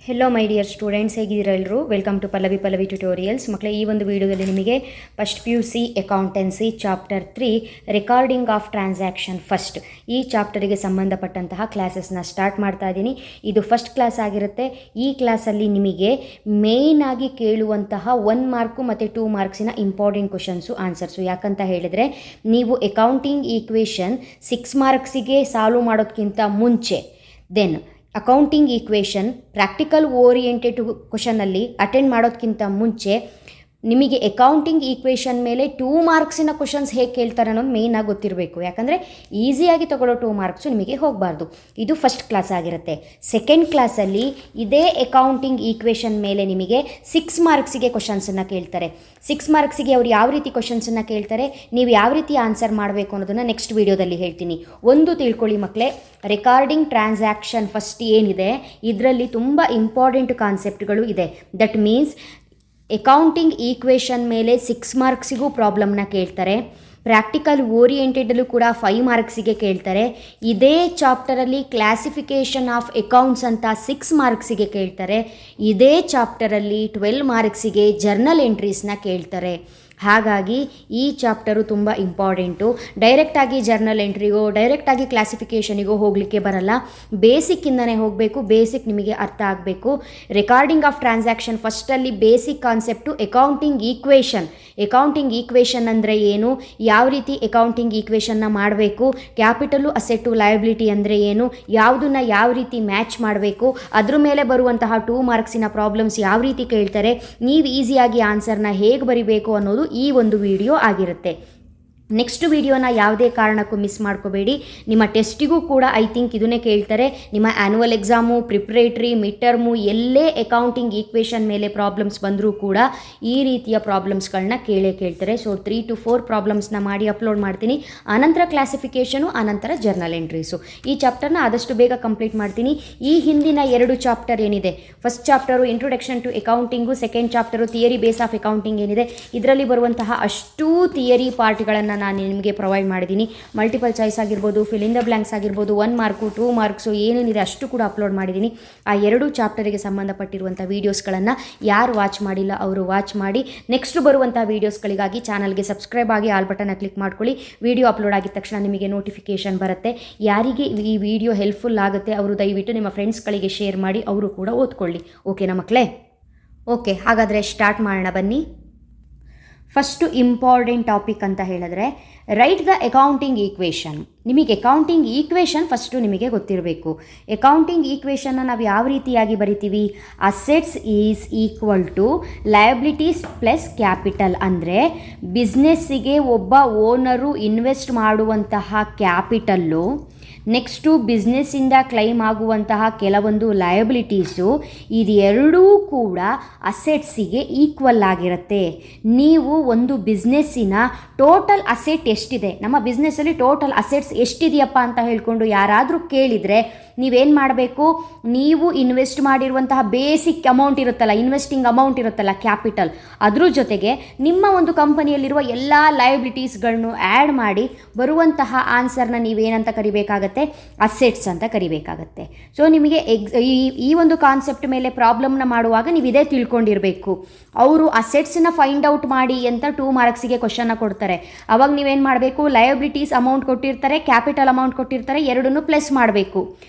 Hello my dear students, ಹೇಗಿದ್ದೀರಾ ಎಲ್ಲರೂ? Welcome to Pallavi tutorials. ಮಕ್ಕಳೇ, ಈ ಒಂದು ವಿಡಿಯೋದಲ್ಲಿ ನಿಮಗೆ first PUC accountancy chapter 3 recording of transaction first ಈ ಚಾಪ್ಟರಿಗೆ ಸಂಬಂಧಪಟ್ಟಂತಹ ಕ್ಲಾಸಸ್ನ ಸ್ಟಾರ್ಟ್ ಮಾಡ್ತಾ ಇದ್ದೀನಿ. ಇದು ಫಸ್ಟ್ ಕ್ಲಾಸ್ ಆಗಿರುತ್ತೆ. ಈ ಕ್ಲಾಸಲ್ಲಿ ನಿಮಗೆ ಮೇಯ್ನ್ ಆಗಿ ಕೇಳುವಂತಹ 1 ಮಾರ್ಕು ಮತ್ತು 2 ಮಾರ್ಕ್ಸಿನ ಇಂಪಾರ್ಟೆಂಟ್ ಕ್ವಶನ್ಸು ಆನ್ಸರ್ಸು. ಯಾಕಂತ ಹೇಳಿದರೆ, ನೀವು ಅಕೌಂಟಿಂಗ್ ಈಕ್ವೇಷನ್ 6 ಮಾರ್ಕ್ಸಿಗೆ ಸಾಲ್ವ್ ಮಾಡೋದಕ್ಕಿಂತ ಮುಂಚೆ then accounting equation practical oriented ಕ್ವಶನಲ್ಲಿ ಅಟೆಂಡ್ ಮಾಡೋದಕ್ಕಿಂತ ಮುಂಚೆ ನಿಮಗೆ ಅಕೌಂಟಿಂಗ್ ಈಕ್ವೇಷನ್ ಮೇಲೆ 2 ಮಾರ್ಕ್ಸಿನ ಕ್ವಶನ್ಸ್ ಹೇಗೆ ಕೇಳ್ತಾರೆ ಅನ್ನೋದು ಮೇಯ್ನಾಗಿ ಗೊತ್ತಿರಬೇಕು. ಯಾಕಂದರೆ ಈಸಿಯಾಗಿ ತೊಗೊಳ್ಳೋ 2 ಮಾರ್ಕ್ಸು ನಿಮಗೆ ಹೋಗಬಾರ್ದು. ಇದು ಫಸ್ಟ್ ಕ್ಲಾಸ್ ಆಗಿರುತ್ತೆ. ಸೆಕೆಂಡ್ ಕ್ಲಾಸಲ್ಲಿ ಇದೇ ಅಕೌಂಟಿಂಗ್ ಈಕ್ವೇಷನ್ ಮೇಲೆ ನಿಮಗೆ 6 ಮಾರ್ಕ್ಸಿಗೆ ಕ್ವಶನ್ಸನ್ನು ಕೇಳ್ತಾರೆ. 6 ಮಾರ್ಕ್ಸಿಗೆ ಅವ್ರು ಯಾವ ರೀತಿ ಕ್ವಶನ್ಸನ್ನು ಕೇಳ್ತಾರೆ, ನೀವು ಯಾವ ರೀತಿ ಆನ್ಸರ್ ಮಾಡಬೇಕು ಅನ್ನೋದನ್ನು ನೆಕ್ಸ್ಟ್ ವೀಡಿಯೋದಲ್ಲಿ ಹೇಳ್ತೀನಿ. ಒಂದು ತಿಳ್ಕೊಳ್ಳಿ ಮಕ್ಕಳೇ, ರೆಕಾರ್ಡಿಂಗ್ ಟ್ರಾನ್ಸಾಕ್ಷನ್ ಫಸ್ಟ್ ಏನಿದೆ ಇದರಲ್ಲಿ ತುಂಬ ಇಂಪಾರ್ಟೆಂಟ್ ಕಾನ್ಸೆಪ್ಟ್ಗಳು ಇದೆ. ದಟ್ ಮೀನ್ಸ್ ಅಕೌಂಟಿಂಗ್ ಈಕ್ವೇಷನ್ ಮೇಲೆ 6 ಮಾರ್ಕ್ಸಿಗೂ ಪ್ರಾಬ್ಲಮ್ನ ಕೇಳ್ತಾರೆ. ಪ್ರಾಕ್ಟಿಕಲ್ ಓರಿಯೆಂಟೆಡಲ್ಲೂ ಕೂಡ 5 ಮಾರ್ಕ್ಸಿಗೆ ಕೇಳ್ತಾರೆ. ಇದೇ ಚಾಪ್ಟರಲ್ಲಿ ಕ್ಲಾಸಿಫಿಕೇಷನ್ ಆಫ್ ಅಕೌಂಟ್ಸ್ ಅಂತ 6 ಮಾರ್ಕ್ಸಿಗೆ ಕೇಳ್ತಾರೆ. ಇದೇ ಚಾಪ್ಟರಲ್ಲಿ 12 ಮಾರ್ಕ್ಸಿಗೆ ಜರ್ನಲ್ ಎಂಟ್ರೀಸ್ನ ಕೇಳ್ತಾರೆ. ಹಾಗಾಗಿ ಈ ಚಾಪ್ಟರು ತುಂಬ ಇಂಪಾರ್ಟೆಂಟು. ಡೈರೆಕ್ಟಾಗಿ ಜರ್ನಲ್ ಎಂಟ್ರಿಗೋ ಡೈರೆಕ್ಟಾಗಿ ಕ್ಲಾಸಿಫಿಕೇಷನಿಗೋ ಹೋಗಲಿಕ್ಕೆ ಬರಲ್ಲ. ಬೇಸಿಕ್ಕಿಂದನೇ ಹೋಗಬೇಕು. ಬೇಸಿಕ್ ನಿಮಗೆ ಅರ್ಥ ಆಗಬೇಕು. ರೆಕಾರ್ಡಿಂಗ್ ಆಫ್ ಟ್ರಾನ್ಸಾಕ್ಷನ್ ಫಸ್ಟಲ್ಲಿ basic concept accounting equation. Accounting equation ಅಂದರೆ ಏನು, ಯಾವ ರೀತಿ ಅಕೌಂಟಿಂಗ್ ಈಕ್ವೇಷನ್ನ ಮಾಡಬೇಕು, ಕ್ಯಾಪಿಟಲು ಅಸೆಟ್ಟು ಲಯಬಿಲಿಟಿ ಅಂದರೆ ಏನು, ಯಾವುದನ್ನು ಯಾವ ರೀತಿ ಮ್ಯಾಚ್ ಮಾಡಬೇಕು, ಅದ್ರ ಮೇಲೆ ಬರುವಂತಹ 2 ಮಾರ್ಕ್ಸಿನ ಪ್ರಾಬ್ಲಮ್ಸ್ ಯಾವ ರೀತಿ ಕೇಳ್ತಾರೆ, ನೀವು ಈಸಿಯಾಗಿ ಆನ್ಸರ್ನ ಹೇಗೆ ಬರಿಬೇಕು ಅನ್ನೋದು ಈ ಒಂದು ವಿಡಿಯೋ ಆಗಿರುತ್ತೆ. ನೆಕ್ಸ್ಟ್ ವಿಡಿಯೋನ ಯಾವುದೇ ಕಾರಣಕ್ಕೂ ಮಿಸ್ ಮಾಡ್ಕೋಬೇಡಿ. ನಿಮ್ಮ ಟೆಸ್ಟಿಗೂ ಕೂಡ ಐ ಥಿಂಕ್ ಇದನ್ನೇ ಕೇಳ್ತಾರೆ. ನಿಮ್ಮ annual exam, preparatory, mid term ಎಲ್ಲೇ ಅಕೌಂಟಿಂಗ್ ಈಕ್ವೇಷನ್ ಮೇಲೆ ಪ್ರಾಬ್ಲಮ್ಸ್ ಬಂದರೂ ಕೂಡ ಈ ರೀತಿಯ ಪ್ರಾಬ್ಲಮ್ಸ್ಗಳನ್ನ ಕೇಳ್ತಾರೆ. ಸೊ 3 to 4 ಪ್ರಾಬ್ಲಮ್ಸ್ನ ಮಾಡಿ ಅಪ್ಲೋಡ್ ಮಾಡ್ತೀನಿ. ಆನಂತರ ಕ್ಲಾಸಿಫಿಕೇಷನು, ಆನಂತರ ಜರ್ನಲ್ ಎಂಟ್ರೀಸು. ಈ ಚಾಪ್ಟರ್ನ ಆದಷ್ಟು ಬೇಗ ಕಂಪ್ಲೀಟ್ ಮಾಡ್ತೀನಿ. ಈ ಹಿಂದಿನ 2 ಚಾಪ್ಟರ್ ಏನಿದೆ, first chapter introduction to accounting, second chapter theory base of accounting ಏನಿದೆ, ಇದರಲ್ಲಿ ಬರುವಂತಹ ಅಷ್ಟೂ ಥಿಯರಿ ಪಾರ್ಟ್ಗಳನ್ನು ನಾನು ನಿಮಗೆ ಪ್ರೊವೈಡ್ ಮಾಡಿದ್ದೀನಿ. ಮಲ್ಟಿಪಲ್ ಚಾಯ್ಸ್ ಆಗಿರ್ಬೋದು, ಫಿಲ್ ಇನ್ ದ ಬ್ಲ್ಯಾಂಕ್ಸ್ ಆಗಿರ್ಬೋದು, 1 ಮಾರ್ಕು 2 ಮಾರ್ಕ್ಸು ಏನೇನಿದೆ ಅಷ್ಟು ಕೂಡ ಅಪ್ಲೋಡ್ ಮಾಡಿದ್ದೀನಿ. ಆ 2 ಚಾಪ್ಟರಿಗೆ ಸಂಬಂಧಪಟ್ಟಿರುವಂಥ ವೀಡಿಯೋಸ್ಗಳನ್ನು ಯಾರು ವಾಚ್ ಮಾಡಿಲ್ಲ ಅವರು ವಾಚ್ ಮಾಡಿ. ನೆಕ್ಸ್ಟ್ ಬರುವಂಥ ವೀಡಿಯೋಸ್ಗಳಿಗಾಗಿ ಚಾನಲ್ಗೆ ಸಬ್ಸ್ಕ್ರೈಬ್ ಆಗಿ ಆಲ್ ಬಟನ್ನ ಕ್ಲಿಕ್ ಮಾಡ್ಕೊಳ್ಳಿ. ವಿಡಿಯೋ ಅಪ್ಲೋಡ್ ಆಗಿದ ತಕ್ಷಣ ನಿಮಗೆ ನೋಟಿಫಿಕೇಷನ್ ಬರುತ್ತೆ. ಯಾರಿಗೆ ಈ ವಿಡಿಯೋ ಹೆಲ್ಪ್ಫುಲ್ ಆಗುತ್ತೆ ಅವರು ದಯವಿಟ್ಟು ನಿಮ್ಮ ಫ್ರೆಂಡ್ಸ್ಗಳಿಗೆ ಶೇರ್ ಮಾಡಿ, ಅವರು ಕೂಡ ಓದ್ಕೊಳ್ಳಿ. ಓಕೆನಾ ಮಕ್ಕಳೇ? ಓಕೆ, ಹಾಗಾದರೆ ಸ್ಟಾರ್ಟ್ ಮಾಡೋಣ ಬನ್ನಿ. ಫಸ್ಟು ಇಂಪಾರ್ಟೆಂಟ್ ಟಾಪಿಕ್ ಅಂತ ಹೇಳಿದ್ರೆ, ರೈಟ್ ದ ಅಕೌಂಟಿಂಗ್ ಈಕ್ವೇಷನ್. ನಿಮಗೆ ಅಕೌಂಟಿಂಗ್ ಈಕ್ವೇಷನ್ ಫಸ್ಟು ನಿಮಗೆ ಗೊತ್ತಿರಬೇಕು. ಅಕೌಂಟಿಂಗ್ ಈಕ್ವೇಷನ್ನ ನಾವು ಯಾವ ರೀತಿಯಾಗಿ ಬರಿತೀವಿ? Assets is equal to liabilities plus capital. ಅಂದರೆ ಬಿಸ್ನೆಸ್ಸಿಗೆ ಒಬ್ಬ ಓನರು ಇನ್ವೆಸ್ಟ್ ಮಾಡುವಂತಹ ಕ್ಯಾಪಿಟಲ್ಲು, ನೆಕ್ಸ್ಟು ಬಿಸ್ನೆಸ್ಸಿಂದ ಕ್ಲೈಮ್ ಆಗುವಂತಹ ಕೆಲವೊಂದು ಲಯಬಿಲಿಟೀಸು, ಇದೆರಡೂ ಕೂಡ ಅಸೆಟ್ಸಿಗೆ ಈಕ್ವಲ್ ಆಗಿರುತ್ತೆ. ನೀವು ಒಂದು ಬಿಸ್ನೆಸ್ಸಿನ ಟೋಟಲ್ ಅಸೆಟ್ ಎಷ್ಟಿದೆ, ನಮ್ಮ ಬಿಸ್ನೆಸ್ಸಲ್ಲಿ ಟೋಟಲ್ ಅಸೆಟ್ಸ್ ಎಷ್ಟಿದೆಯಪ್ಪ ಅಂತ ಹೇಳ್ಕೊಂಡು ಯಾರಾದರೂ ಕೇಳಿದರೆ ನೀವೇನು ಮಾಡಬೇಕು? ನೀವು ಇನ್ವೆಸ್ಟ್ ಮಾಡಿರುವಂತಹ ಬೇಸಿಕ್ ಅಮೌಂಟ್ ಇರುತ್ತಲ್ಲ, ಇನ್ವೆಸ್ಟಿಂಗ್ ಅಮೌಂಟ್ ಇರುತ್ತಲ್ಲ, ಕ್ಯಾಪಿಟಲ್, ಅದ್ರ ಜೊತೆಗೆ ನಿಮ್ಮ ಒಂದು ಕಂಪನಿಯಲ್ಲಿರುವ ಎಲ್ಲ ಲಯಬಿಲಿಟೀಸ್ಗಳನ್ನು ಆ್ಯಡ್ ಮಾಡಿ ಬರುವಂತಹ ಆನ್ಸರ್ನ ನೀವೇನಂತ ಕರಿಬೇಕಾಗತ್ತೆ? ಅಸೆಟ್ಸ್ ಅಂತ ಕರಿಬೇಕಾಗತ್ತೆ. ಸೊ ನಿಮಗೆ ಈ ಒಂದು ಕಾನ್ಸೆಪ್ಟ್ ಮೇಲೆ ಪ್ರಾಬ್ಲಮ್ನ ಮಾಡುವಾಗ ನೀವು ಇದೇ ತಿಳ್ಕೊಂಡಿರಬೇಕು. ಅವರು ಅಸೆಟ್ಸನ್ನ ಫೈಂಡ್ ಔಟ್ ಮಾಡಿ ಅಂತ 2 ಮಾರ್ಕ್ಸಿಗೆ ಕ್ವಶನ್ನ ಕೊಡ್ತಾರೆ. ಅವಾಗ ನೀವೇನು ಮಾಡಬೇಕು? ಲಯಬಿಲಿಟೀಸ್ ಅಮೌಂಟ್ ಕೊಟ್ಟಿರ್ತಾರೆ, ಕ್ಯಾಪಿಟಲ್ ಅಮೌಂಟ್ ಕೊಟ್ಟಿರ್ತಾರೆ, ಎರಡನ್ನೂ ಪ್ಲಸ್ ಮಾಡಬೇಕು.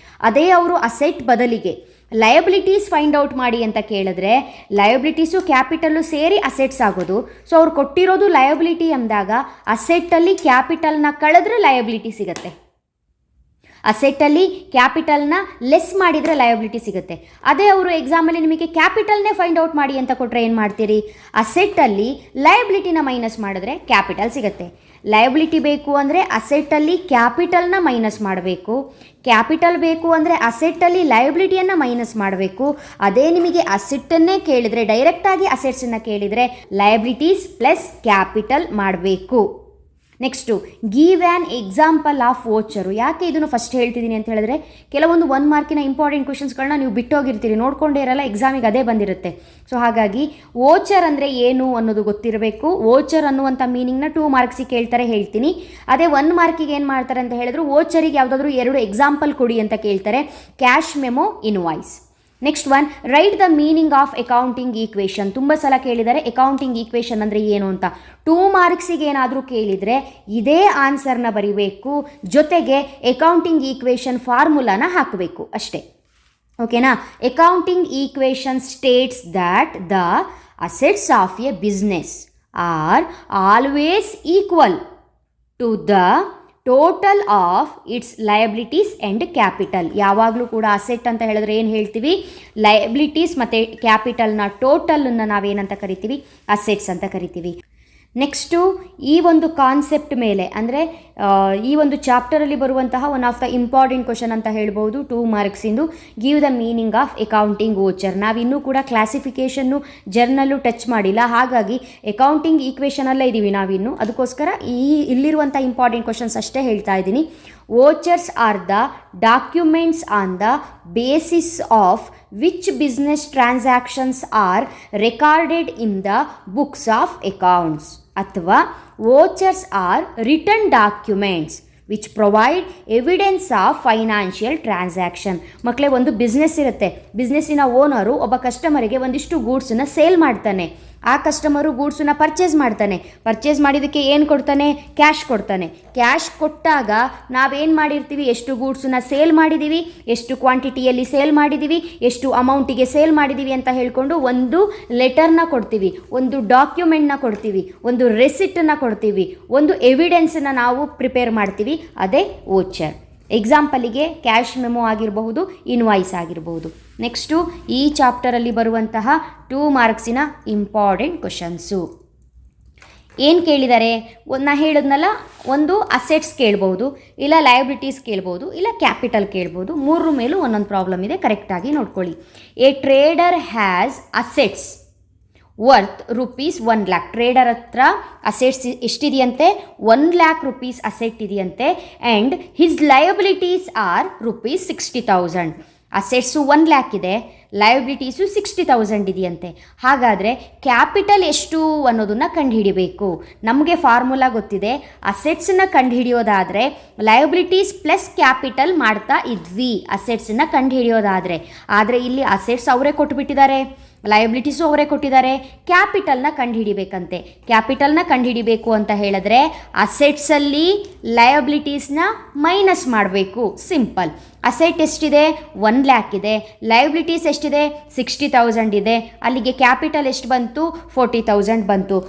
ಅದೇ ಅವರು ಅಸೆಟ್ ಬದಲಿಗೆ ಲಯಬಿಲಿಟೀಸ್ ಫೈಂಡ್ ಔಟ್ ಮಾಡಿ ಅಂತ ಕೇಳಿದ್ರೆ ಲಯಬಿಲಿಟೀಸು ಕ್ಯಾಪಿಟಲ್ಲು ಸೇರಿ ಅಸೆಟ್ಸ್ ಆಗೋದು. ಸೊ ಅವ್ರು ಕೊಟ್ಟಿರೋದು ಲಯಬಿಲಿಟಿ ಅಂದಾಗ ಅಸೆಟ್ಟಲ್ಲಿ ಕ್ಯಾಪಿಟಲ್ನ ಕಳೆದ್ರೆ ಲಯಬಿಲಿಟಿ ಸಿಗುತ್ತೆ. ಅಸೆಟ್ಟಲ್ಲಿ ಕ್ಯಾಪಿಟಲ್ನ ಲೆಸ್ ಮಾಡಿದರೆ ಲಯಬಿಲಿಟಿ ಸಿಗುತ್ತೆ. ಅದೇ ಅವರು ಎಕ್ಸಾಮಲ್ಲಿ ನಿಮಗೆ ಕ್ಯಾಪಿಟಲ್ನೇ ಫೈಂಡ್ ಔಟ್ ಮಾಡಿ ಅಂತ ಕೊಟ್ಟರೆ ಏನು ಮಾಡ್ತೀರಿ? ಅಸೆಟ್ಟಲ್ಲಿ ಲಯಬಿಲಿಟಿನ ಮೈನಸ್ ಮಾಡಿದ್ರೆ ಕ್ಯಾಪಿಟಲ್ ಸಿಗುತ್ತೆ. ಲಯಬಿಲಿಟಿ ಬೇಕು ಅಂದರೆ ಅಸೆಟ್ಟಲ್ಲಿ ಕ್ಯಾಪಿಟಲ್ನ ಮೈನಸ್ ಮಾಡಬೇಕು, ಕ್ಯಾಪಿಟಲ್ ಬೇಕು ಅಂದರೆ ಅಸೆಟ್ಟಲ್ಲಿ ಲಯಬಿಲಿಟಿಯನ್ನು ಮೈನಸ್ ಮಾಡಬೇಕು. ಅದೇ ನಿಮಗೆ ಅಸೆಟ್ಟನ್ನೇ ಕೇಳಿದರೆ, ಡೈರೆಕ್ಟಾಗಿ ಅಸೆಟ್ಸನ್ನು ಕೇಳಿದರೆ ಲಯಬಿಲಿಟೀಸ್ ಪ್ಲಸ್ ಕ್ಯಾಪಿಟಲ್ ಮಾಡಬೇಕು. Next give an example of voucher. ಯಾಕೆ ಇದನ್ನು ಫಸ್ಟ್ ಹೇಳ್ತಿದ್ದೀನಿ ಅಂತ ಹೇಳಿದ್ರೆ, ಕೆಲವೊಂದು 1 ಮಾರ್ಕಿನ ಇಂಪಾರ್ಟೆಂಟ್ ಕ್ವಶನ್ಸ್ಗಳನ್ನ ನೀವು ಬಿಟ್ಟೋಗಿರ್ತೀರಿ, ನೋಡ್ಕೊಂಡೇ ಇರಲ್ಲ, ಎಕ್ಸಾಮಿಗೆ ಅದೇ ಬಂದಿರುತ್ತೆ. ಸೊ ಹಾಗಾಗಿ ವೋಚರ್ ಅಂದರೆ ಏನು ಅನ್ನೋದು ಗೊತ್ತಿರಬೇಕು. ವೋಚರ್ ಅನ್ನುವಂಥ ಮೀನಿಂಗ್ನ 2 ಮಾರ್ಕ್ಸಿಗೆ ಕೇಳ್ತಾರೆ, ಹೇಳ್ತೀನಿ. ಅದೇ 1 ಮಾರ್ಕಿಗೆ ಏನು ಮಾಡ್ತಾರೆ ಅಂತ ಹೇಳಿದ್ರು, ವೋಚರಿಗೆ ಯಾವುದಾದ್ರೂ 2 ಎಕ್ಸಾಂಪಲ್ ಕೊಡಿ ಅಂತ ಕೇಳ್ತಾರೆ. Cash memo, invoice. Next one, right the meaning of accounting equation. ತುಂಬ ಸಲ ಕೇಳಿದ್ದಾರೆ ಅಕೌಂಟಿಂಗ್ ಈಕ್ವೇಷನ್ ಅಂದರೆ ಏನು ಅಂತ. 2 ಮಾರ್ಕ್ಸಿಗೆ ಏನಾದರೂ ಕೇಳಿದರೆ ಇದೇ ಆನ್ಸರ್ನ ಬರಿಬೇಕು, ಜೊತೆಗೆ ಅಕೌಂಟಿಂಗ್ ಈಕ್ವೇಷನ್ ಫಾರ್ಮುಲಾನ ಹಾಕಬೇಕು ಅಷ್ಟೇ. ಓಕೆನಾ? Accounting equation states that the assets of a business are always equal to the total of its liabilities and capital. ಯಾವಾಗಲೂ ಕೂಡ ಅಸೆಟ್ ಅಂತ ಹೇಳಿದ್ರೆ ಏನು ಹೇಳ್ತೀವಿ? ಲಯಬಿಲಿಟೀಸ್ ಮತ್ತು ಕ್ಯಾಪಿಟಲ್ನ ಟೋಟಲನ್ನು ನಾವೇನಂತ ಕರಿತೀವಿ? ಅಸೆಟ್ಸ್ ಅಂತ ಕರಿತೀವಿ. ನೆಕ್ಸ್ಟು ಈ ಒಂದು ಕಾನ್ಸೆಪ್ಟ್ ಮೇಲೆ ಅಂದರೆ ಈ ಒಂದು ಚಾಪ್ಟರಲ್ಲಿ ಬರುವಂತಹ one of the important question ಅಂತ ಹೇಳ್ಬೋದು 2 ಮಾರ್ಕ್ಸಿಂದು, give the meaning of accounting voucher. ನಾವಿನ್ನೂ ಕೂಡ ಕ್ಲಾಸಿಫಿಕೇಷನ್ನು ಜರ್ನಲ್ಲು ಟಚ್ ಮಾಡಿಲ್ಲ, ಹಾಗಾಗಿ ಅಕೌಂಟಿಂಗ್ ಈಕ್ವೇಷನಲ್ಲೇ ಇದ್ದೀವಿ ನಾವಿನ್ನು. ಅದಕ್ಕೋಸ್ಕರ ಇಲ್ಲಿರುವಂಥ ಇಂಪಾರ್ಟೆಂಟ್ ಕ್ವಶನ್ಸ್ ಅಷ್ಟೇ ಹೇಳ್ತಾ ಇದ್ದೀನಿ. Vouchers are the documents on the basis of which business transactions are recorded in the books of accounts. ಅಥವಾ vouchers are written documents which provide evidence of financial transaction. ಮಕ್ಕಳೇ, ಒಂದು ಬಿಸ್ನೆಸ್ ಇರುತ್ತೆ, ಬಿಸ್ನೆಸ್ಸಿನ owner ಒಬ್ಬ ಕಸ್ಟಮರಿಗೆ ಒಂದಿಷ್ಟು ಗೂಡ್ಸನ್ನ sale ಮಾಡ್ತಾನೆ. ಆ customer ಗೂಡ್ಸನ್ನ purchase ಮಾಡ್ತಾನೆ. Purchase ಮಾಡಿದ್ದಕ್ಕೆ ಏನು ಕೊಡ್ತಾನೆ? ಕ್ಯಾಶ್ ಕೊಡ್ತಾನೆ. ಕ್ಯಾಶ್ ಕೊಟ್ಟಾಗ ನಾವೇನು ಮಾಡಿರ್ತೀವಿ? ಎಷ್ಟು ಗೂಡ್ಸನ್ನ ಸೇಲ್ ಮಾಡಿದ್ದೀವಿ, ಎಷ್ಟು ಕ್ವಾಂಟಿಟಿಯಲ್ಲಿ ಸೇಲ್ ಮಾಡಿದ್ದೀವಿ, ಎಷ್ಟು ಅಮೌಂಟಿಗೆ ಸೇಲ್ ಮಾಡಿದ್ದೀವಿ ಅಂತ ಹೇಳ್ಕೊಂಡು ಒಂದು ಲೆಟರ್ನ ಕೊಡ್ತೀವಿ, ಒಂದು ಡಾಕ್ಯುಮೆಂಟ್ನ ಕೊಡ್ತೀವಿ, ಒಂದು ರೆಸಿಪ್ಟನ್ನು ಕೊಡ್ತೀವಿ, ಒಂದು ಎವಿಡೆನ್ಸನ್ನು ನಾವು ಪ್ರಿಪೇರ್ ಮಾಡ್ತೀವಿ. ಅದೇ ವೋಚರ್. ಎಕ್ಸಾಂಪಲಿಗೆ ಕ್ಯಾಶ್ ಮೆಮೊ ಆಗಿರಬಹುದು, ಇನ್ವಾಯ್ಸ್ ಆಗಿರಬಹುದು. ನೆಕ್ಸ್ಟು ಈ ಚಾಪ್ಟರಲ್ಲಿ ಬರುವಂತಹ 2 ಮಾರ್ಕ್ಸಿನ ಇಂಪಾರ್ಟೆಂಟ್ ಕ್ವಶನ್ಸು ಏನು ಕೇಳಿದ್ದಾರೆ? ನಾ ಹೇಳಿದ್ನಲ್ಲ, ಒಂದು ಅಸೆಟ್ಸ್ ಕೇಳ್ಬೋದು, ಇಲ್ಲ ಲಯಬಿಲಿಟೀಸ್ ಕೇಳ್ಬೋದು, ಇಲ್ಲ ಕ್ಯಾಪಿಟಲ್ ಕೇಳ್ಬೋದು. 3 ಮೇಲೂ ಒಂದೊಂದು ಪ್ರಾಬ್ಲಮ್ ಇದೆ, ಕರೆಕ್ಟಾಗಿ ನೋಡ್ಕೊಳ್ಳಿ. A trader has assets worth ₹1 lakh. Trader ಹತ್ರ ಅಸೆಟ್ಸ್ ಎಷ್ಟಿದೆಯಂತೆ? ₹1 lakh ಅಸೆಟ್ ಇದೆಯಂತೆ. And his liabilities are ₹60,000. Assets 1 lakh ಇದೆ, ಲಯಬಿಲಿಟೀಸು 60,000 ಇದೆಯಂತೆ. ಹಾಗಾದರೆ ಕ್ಯಾಪಿಟಲ್ ಎಷ್ಟು ಅನ್ನೋದನ್ನು ಕಂಡುಹಿಡಿಬೇಕು. ನಮಗೆ ಫಾರ್ಮುಲಾ ಗೊತ್ತಿದೆ. ಅಸೆಟ್ಸನ್ನ ಕಂಡುಹಿಡಿಯೋದಾದರೆ ಲಯಬಿಲಿಟೀಸ್ ಪ್ಲಸ್ ಕ್ಯಾಪಿಟಲ್ ಮಾಡ್ತಾ ಇದ್ವಿ, ಅಸೆಟ್ಸನ್ನ ಕಂಡುಹಿಡಿಯೋದಾದರೆ. ಆದರೆ ಇಲ್ಲಿ ಅಸೆಟ್ಸ್ ಅವರೇ ಕೊಟ್ಟುಬಿಟ್ಟಿದ್ದಾರೆ, ಲಯಬಿಲಿಟೀಸು ಅವರೇ ಕೊಟ್ಟಿದ್ದಾರೆ. ಕ್ಯಾಪಿಟಲ್ನ ಕಂಡುಹಿಡಿಬೇಕಂತೆ. ಕ್ಯಾಪಿಟಲ್ನ ಕಂಡುಹಿಡಿಬೇಕು ಅಂತ ಹೇಳಿದ್ರೆ ಅಸೆಟ್ಸಲ್ಲಿ ಲಯಬಿಲಿಟೀಸ್ನ ಮೈನಸ್ ಮಾಡಬೇಕು. ಸಿಂಪಲ್. ಅಸೆಟ್ ಎಷ್ಟಿದೆ? 1 lakh ಇದೆ. ಲಯಬಿಲಿಟೀಸ್ ಎಷ್ಟಿದೆ? 60,000 ಇದೆ. ಅಲ್ಲಿಗೆ ಕ್ಯಾಪಿಟಲ್ ಎಷ್ಟು ಬಂತು? 40,000 ಬಂತು.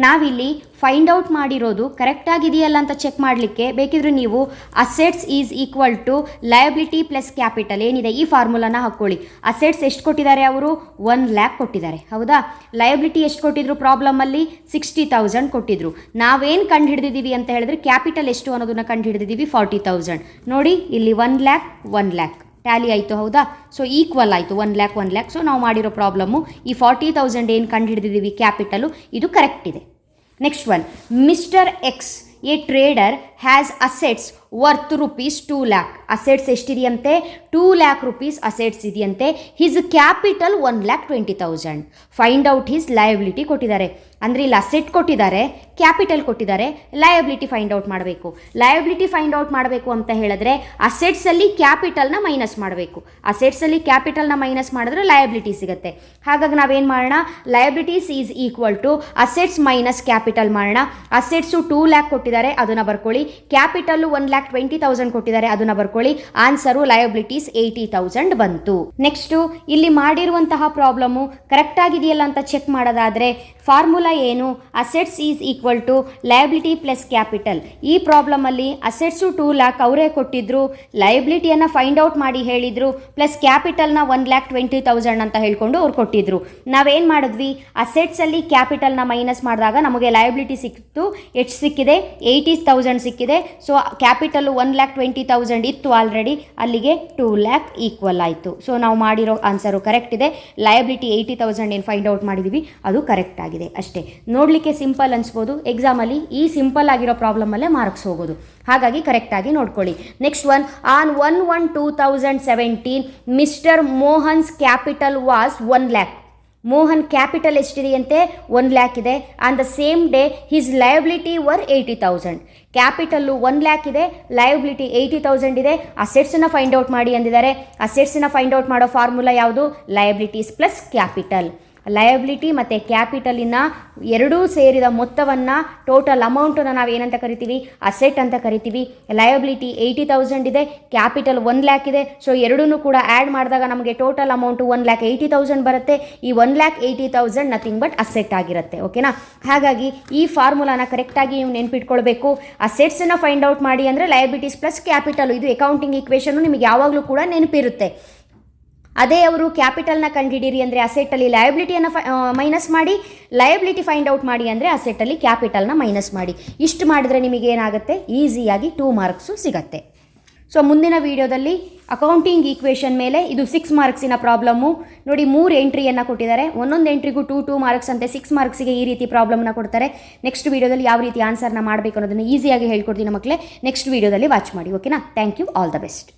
ನಾವಿಲ್ಲಿ ಫೈಂಡ್ ಔಟ್ ಮಾಡಿರೋದು ಕರೆಕ್ಟಾಗಿದೆಯಲ್ಲ ಅಂತ ಚೆಕ್ ಮಾಡಲಿಕ್ಕೆ ಬೇಕಿದ್ರೆ ನೀವು assets is equal to liability plus capital ಏನಿದೆ ಈ ಫಾರ್ಮುಲಾನ ಹಾಕ್ಕೊಳ್ಳಿ. ಅಸೆಟ್ಸ್ ಎಷ್ಟು ಕೊಟ್ಟಿದ್ದಾರೆ? ಅವರು 1 lakh ಕೊಟ್ಟಿದ್ದಾರೆ, ಹೌದಾ? ಲಯಬಿಲಿಟಿ ಎಷ್ಟು ಕೊಟ್ಟಿದ್ರು? ಪ್ರಾಬ್ಲಮಲ್ಲಿ 60,000 ಕೊಟ್ಟಿದ್ರು. ನಾವೇನು ಕಂಡು ಹಿಡಿದಿದ್ದೀವಿ ಅಂತ ಹೇಳಿದ್ರೆ ಕ್ಯಾಪಿಟಲ್ ಎಷ್ಟು ಅನ್ನೋದನ್ನು ಕಂಡು ಹಿಡಿದಿದ್ದೀವಿ 40,000. ನೋಡಿ ಇಲ್ಲಿ 1 lakh 1 lakh ಟ್ಯಾಲಿ ಆಯಿತು, ಹೌದಾ? ಸೊ ಈಕ್ವಲ್ ಆಯಿತು 1 lakh 1 lakh. ಸೊ ನಾವು ಮಾಡಿರೋ ಪ್ರಾಬ್ಲಮ್ಮು ಈ 40,000 ಏನು ಕಂಡು ಹಿಡಿದಿದ್ದೀವಿ ಕ್ಯಾಪಿಟಲು, ಇದು ಕರೆಕ್ಟ್ ಇದೆ. Next one, mister X a trader has assets worth ₹2 lakh. Assets ಎಷ್ಟಿದೆಯಂತೆ? 2 lakh ಅಸೆಟ್ಸ್ ಇದೆಯಂತೆ. His capital 1,20,000. Find out his liability ಕೊಟ್ಟಿದ್ದಾರೆ. ಅಂದರೆ ಇಲ್ಲಿ ಅಸೆಟ್ ಕೊಟ್ಟಿದ್ದಾರೆ, ಕ್ಯಾಪಿಟಲ್ ಕೊಟ್ಟಿದ್ದಾರೆ, ಲಯಬಿಲಿಟಿ ಫೈಂಡ್ ಔಟ್ ಮಾಡಬೇಕು. ಲಯಬಿಲಿಟಿ ಫೈಂಡ್ ಔಟ್ ಮಾಡಬೇಕು ಅಂತ ಹೇಳಿದ್ರೆ ಅಸೆಟ್ಸಲ್ಲಿ ಕ್ಯಾಪಿಟಲ್ನ ಮೈನಸ್ ಮಾಡಬೇಕು. ಅಸೆಟ್ಸಲ್ಲಿ ಕ್ಯಾಪಿಟಲ್ನ ಮೈನಸ್ ಮಾಡಿದ್ರೆ ಲಯಬಿಲಿಟಿ ಸಿಗುತ್ತೆ. ಹಾಗಾಗಿ ನಾವೇನು ಮಾಡೋಣ? Liabilities is equal to assets minus capital ಮಾಡೋಣ. ಅಸೆಟ್ಸು 2 lakh ಕೊಟ್ಟಿದ್ದಾರೆ, ಅದನ್ನು ಬರ್ಕೊಳ್ಳಿ. ಕ್ಯಾಪಿಟಲ್ಲು 1,20,000 ಕೊಟ್ಟಿದ್ದಾರೆ, ಅದನ್ನು ಬರ್ಕೊಳ್ಳಿ. ಆನ್ಸರು ಲಯಬಿಲಿಟೀಸ್ 80,000 ಬಂತು. ನೆಕ್ಸ್ಟು ಇಲ್ಲಿ ಮಾಡಿರುವಂತಹ ಪ್ರಾಬ್ಲಮ್ಮು ಕರೆಕ್ಟ್ ಆಗಿದೆಯಲ್ಲ ಅಂತ ಚೆಕ್ ಮಾಡೋದಾದರೆ ಫಾರ್ಮುಲಾ ಏನು? Assets is equal to liability plus capital. ಈ ಪ್ರಾಬ್ಲಮಲ್ಲಿ ಅಸೆಟ್ಸು 2 lakh ಅವರೇ ಕೊಟ್ಟಿದ್ರು, ಲಯಬಿಲಿಟಿಯನ್ನು ಫೈಂಡ್ ಔಟ್ ಮಾಡಿ ಹೇಳಿದರು, ಪ್ಲಸ್ ಕ್ಯಾಪಿಟಲ್ನ 1,20,000 ಅಂತ ಹೇಳ್ಕೊಂಡು ಅವ್ರು ಕೊಟ್ಟಿದ್ರು. ನಾವೇನು ಮಾಡಿದ್ವಿ? ಅಸೆಟ್ಸಲ್ಲಿ ಕ್ಯಾಪಿಟಲ್ನ ಮೈನಸ್ ಮಾಡಿದಾಗ ನಮಗೆ ಲಯಬಿಲಿಟಿ ಸಿಕ್ಕಿತು. ಎಷ್ಟು ಸಿಕ್ಕಿದೆ? 80,000 ಸಿಕ್ಕಿದೆ. ಸೊ ಕ್ಯಾಪಿಟಲ್ಲು 1,20,000 ಇತ್ತು ಆಲ್ರೆಡಿ, ಅಲ್ಲಿಗೆ 2 lakh ಈಕ್ವಲ್ ಆಯಿತು. ಸೊ ನಾವು ಮಾಡಿರೋ ಆನ್ಸರು ಕರೆಕ್ಟ್ ಇದೆ. ಲಯಬಿಲಿಟಿ 80,000 ಏನು ಫೈಂಡ್ ಔಟ್ ಮಾಡಿದ್ದೀವಿ ಅದು ಕರೆಕ್ಟ್ ಆಗಿದೆ ಅಷ್ಟೇ. ನೋಡಲಿಕ್ಕೆ ಸಿಂಪಲ್ ಅನಿಸ್ಬೋದು, ಎಕ್ಸಾಮಲ್ಲಿ ಈ ಸಿಂಪಲ್ ಆಗಿರೋ ಪ್ರಾಬ್ಲಮಲ್ಲೇ ಮಾರ್ಕ್ಸ್ ಹೋಗೋದು. ಹಾಗಾಗಿ ಕರೆಕ್ಟಾಗಿ ನೋಡ್ಕೊಳ್ಳಿ. Next one, on 1/1/2017 mister Mohan's capital was 1 lakh. Mohan capital ಎಷ್ಟಿದೆಯಂತೆ? 1 lakh ಇದೆ. On the same day his liability were 80,000. Capital 1 lakh ಇದೆ, ಲಯಬಿಲಿಟಿ 80,000 ಇದೆ. ಅಸೆಟ್ಸನ್ನ ಫೈಂಡ್ ಔಟ್ ಮಾಡಿ ಅಂದಿದ್ದಾರೆ. ಅಸೆಟ್ಸನ್ನ ಫೈಂಡ್ ಔಟ್ ಮಾಡೋ ಫಾರ್ಮುಲಾ ಯಾವುದು? Liabilities plus capital. ಲಯಬಿಲಿಟಿ ಮತ್ತು ಕ್ಯಾಪಿಟಲಿನ ಎರಡೂ ಸೇರಿದ ಮೊತ್ತವನ್ನು, ಟೋಟಲ್ ಅಮೌಂಟನ್ನು ನಾವು ಏನಂತ ಕರಿತೀವಿ? ಅಸೆಟ್ ಅಂತ ಕರಿತೀವಿ. ಲಯಬಿಲಿಟಿ 80,000 ಇದೆ, ಕ್ಯಾಪಿಟಲ್ 1 ಲ್ಯಾಕ್ ಇದೆ. ಸೊ ಎರಡೂ ಕೂಡ ಆ್ಯಡ್ ಮಾಡಿದಾಗ ನಮಗೆ ಟೋಟಲ್ ಅಮೌಂಟು 1,80,000 ಬರುತ್ತೆ. ಈ 1,80,000 ನಥಿಂಗ್ ಬಟ್ ಅಸೆಟ್ ಆಗಿರುತ್ತೆ. ಓಕೆನಾ? ಹಾಗಾಗಿ ಈ ಫಾರ್ಮುಲಾನ ಕರೆಕ್ಟಾಗಿ ನೀವು ನೆನ್ಪಿಟ್ಕೊಳ್ಬೇಕು. ಅಸೆಟ್ಸನ್ನು ಫೈಂಡ್ ಔಟ್ ಮಾಡಿ ಅಂದರೆ ಲಯಬಿಲಿಟೀಸ್ ಪ್ಲಸ್ ಕ್ಯಾಪಿಟಲ್. ಇದು ಅಕೌಂಟಿಂಗ್ ಈಕ್ವೇಷನ್ನು ನಿಮಗೆ ಯಾವಾಗಲೂ ಕೂಡ ನೆನಪಿರುತ್ತೆ. ಅದೇ ಅವರು ಕ್ಯಾಪಿಟಲ್ನ ಕಂಡುಹಿಡೀರಿ ಅಂದರೆ ಅಸೆಟ್ಟಲ್ಲಿ ಲಯಬಿಲಿಟಿಯನ್ನು ಮೈನಸ್ ಮಾಡಿ, ಲಯಬಿಲಿಟಿ ಫೈಂಡ್ ಔಟ್ ಮಾಡಿ ಅಂದರೆ ಅಸೆಟ್ಟಲ್ಲಿ ಕ್ಯಾಪಿಟಲ್ನ ಮೈನಸ್ ಮಾಡಿ. ಇಷ್ಟು ಮಾಡಿದ್ರೆ ನಿಮಗೆ ಏನಾಗುತ್ತೆ? ಈಸಿಯಾಗಿ 2 ಮಾರ್ಕ್ಸು ಸಿಗತ್ತೆ. ಸೊ ಮುಂದಿನ ವಿಡಿಯೋದಲ್ಲಿ ಅಕೌಂಟಿಂಗ್ ಈಕ್ವೇಷನ್ ಮೇಲೆ ಇದು 6 ಮಾರ್ಕ್ಸಿನ ಪ್ರಾಬ್ಲಮ್ಮು ನೋಡಿ. 3 ಎಂಟ್ರಿಯನ್ನು ಕೊಟ್ಟಿದ್ದಾರೆ. ಒಂದೊಂದು ಎಂಟ್ರಿಗೂ 2 ಮಾರ್ಕ್ಸ್ ಅಂತೆ. 6 ಮಾರ್ಕ್ಸಿಗೆ ಈ ರೀತಿ ಪ್ರಾಬ್ಲಮ್ನ ಕೊಡ್ತಾರೆ. ನೆಕ್ಸ್ಟ್ ವಿಡಿಯೋದಲ್ಲಿ ಯಾವ ರೀತಿ ಆನ್ಸರ್ನ ಮಾಡಬೇಕು ಅನ್ನೋದನ್ನು ಈಸಿಯಾಗಿ ಹೇಳ್ಕೊಡ್ತೀನಿ ಮಕ್ಕಳೇ. ನೆಕ್ಸ್ಟ್ ವಿಡಿಯೋದಲ್ಲಿ ವಾಚ್ ಮಾಡಿ. ಓಕೆನಾ? Thank you. All the best.